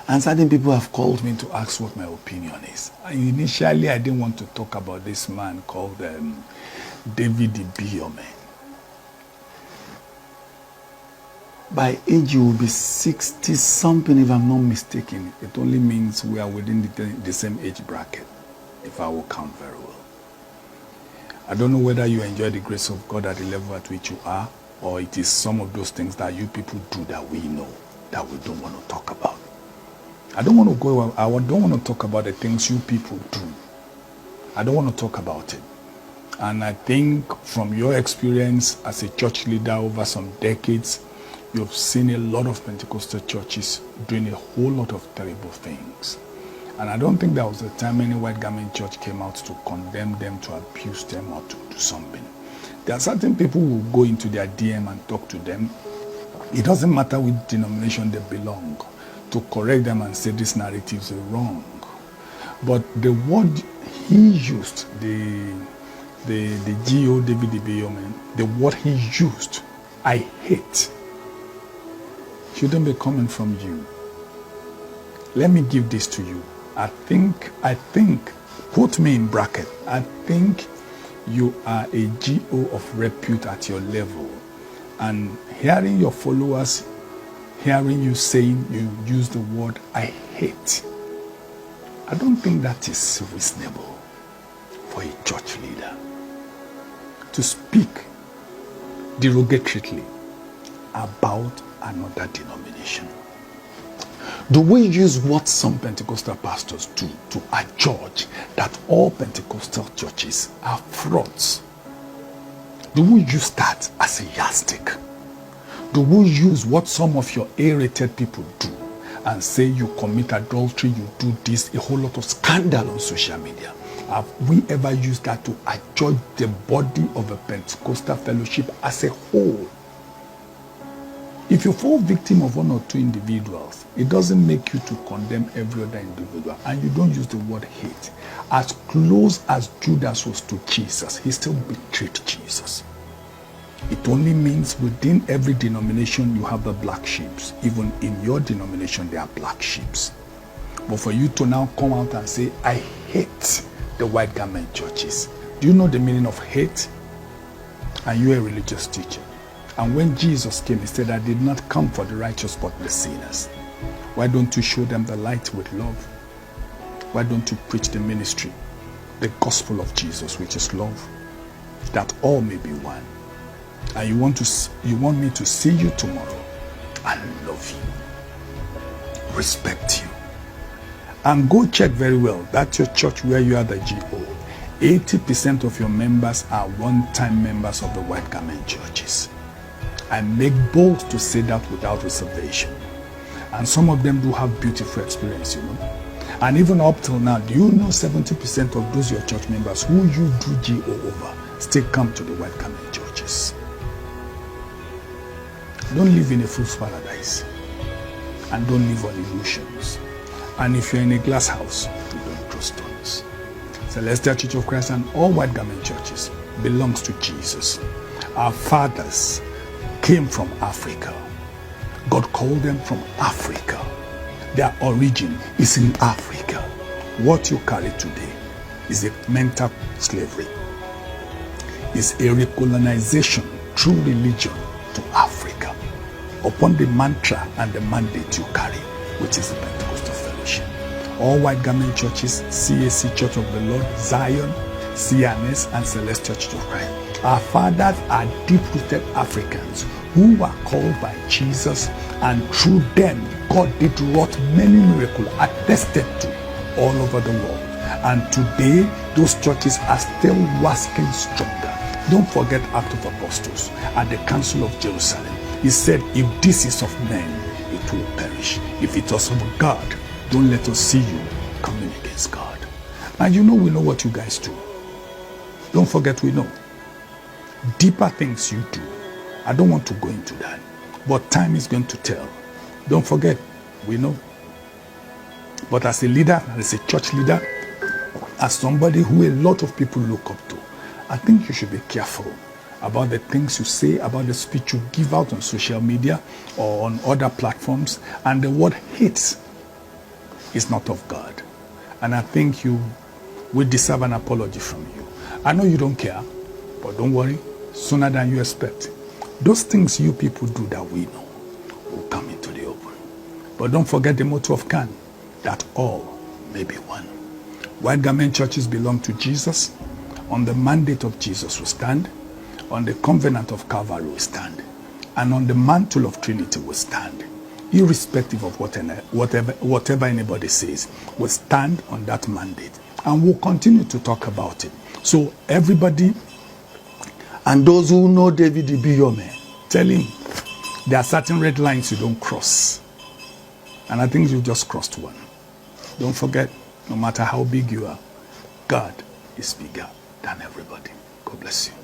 And certain people have called me to ask what my opinion is. Initially, I didn't want to talk about this man called Pst Ibiyomie. By age, you will be 60-something, if I'm not mistaken. It only means we are within the same age bracket, if I will count very well. I don't know whether you enjoy the grace of God at the level at which you are, or it is some of those things that you people do that we know, that we don't want to talk about. I don't want to talk about the things you people do. I don't want to talk about it. And I think from your experience as a church leader over some decades, you've seen a lot of Pentecostal churches doing a whole lot of terrible things. And I don't think there was a time any white garment church came out to condemn them, to abuse them, or to do something. There are certain people who will go into their DM and talk to them. It doesn't matter which denomination they belong, to correct them and say these narratives are wrong. But the word he used, the GO Pst Ibiyomie, the word he used, I hate, shouldn't be coming from you. Let me give this to you. I think, quote me in bracket, I think you are a GO of repute at your level. And hearing your followers, hearing you saying you use the word I hate, I don't think that is reasonable for a church leader to speak derogatorily about another denomination. Do we use what some Pentecostal pastors do to adjudge that all Pentecostal churches are frauds? Do we use that as a yardstick? Do we use what some of your A-rated people do and say you commit adultery, you do this, a whole lot of scandal on social media? Have we ever used that to adjudge the body of a Pentecostal fellowship as a whole? If you fall victim of one or two individuals, it doesn't make you to condemn every other individual, and you don't use the word hate. As close as Judas was to Jesus, he still betrayed Jesus. It only means within every denomination you have the black sheep. Even in your denomination there are black sheep. But for you to now come out and say, I hate the white garment churches. Do you know the meaning of hate? And you're a religious teacher. And when Jesus came, he said, I did not come for the righteous but the sinners. Why don't you show them the light with love? Why don't you preach the ministry, the gospel of Jesus, which is love, that all may be one? And you want me to see you tomorrow and love you, respect you. And go check very well, that's your church where you are the GO. 80% of your members are one-time members of the white garment churches. I make bold to say that without reservation. And some of them do have beautiful experience, you know. And even up till now, do you know 70% of those your church members who you do GO over still come to the white garment churches? Don't live in a fool's paradise. And don't live on illusions. And if you're in a glass house, you don't throw stones. Celestial Church of Christ and all white garment churches belongs to Jesus. Our fathers came from Africa. God called them from Africa. Their origin is in Africa. What you carry today is a mental slavery. It's a recolonization through religion to Africa upon the mantra and the mandate you carry, which is the Pentecostal fellowship. All white garment churches, CAC Church of the Lord, Zion, CNS, and Celestial Church of Christ. Our fathers are deep-rooted Africans who were called by Jesus, and through them, God did wrought many miracles attested to all over the world. And today, those churches are still waxing stronger. Don't forget Acts of Apostles at the Council of Jerusalem. He said, if this is of men, it will perish. If it was of God, don't let us see you coming against God. And you know, we know what you guys do. Don't forget, we know. Deeper things you do. I don't want to go into that. But time is going to tell. Don't forget, we know. But as a leader, as a church leader, as somebody who a lot of people look up to, I think you should be careful about the things you say, about the speech you give out on social media or on other platforms. And the word hate is not of God. And I think you will deserve an apology from you. I know you don't care, but don't worry, sooner than you expect. Those things you people do that we know will come into the open. But don't forget the motto of CAN, that all may be one. White garment churches belong to Jesus. On the mandate of Jesus we stand. On the covenant of Calvary we stand. And on the mantle of Trinity we stand. Irrespective of whatever anybody says, we stand on that mandate. And we'll continue to talk about it. So everybody, and those who know David Ibiyomie, tell him there are certain red lines you don't cross. And I think you just crossed one. Don't forget, no matter how big you are, God is bigger than everybody. God bless you.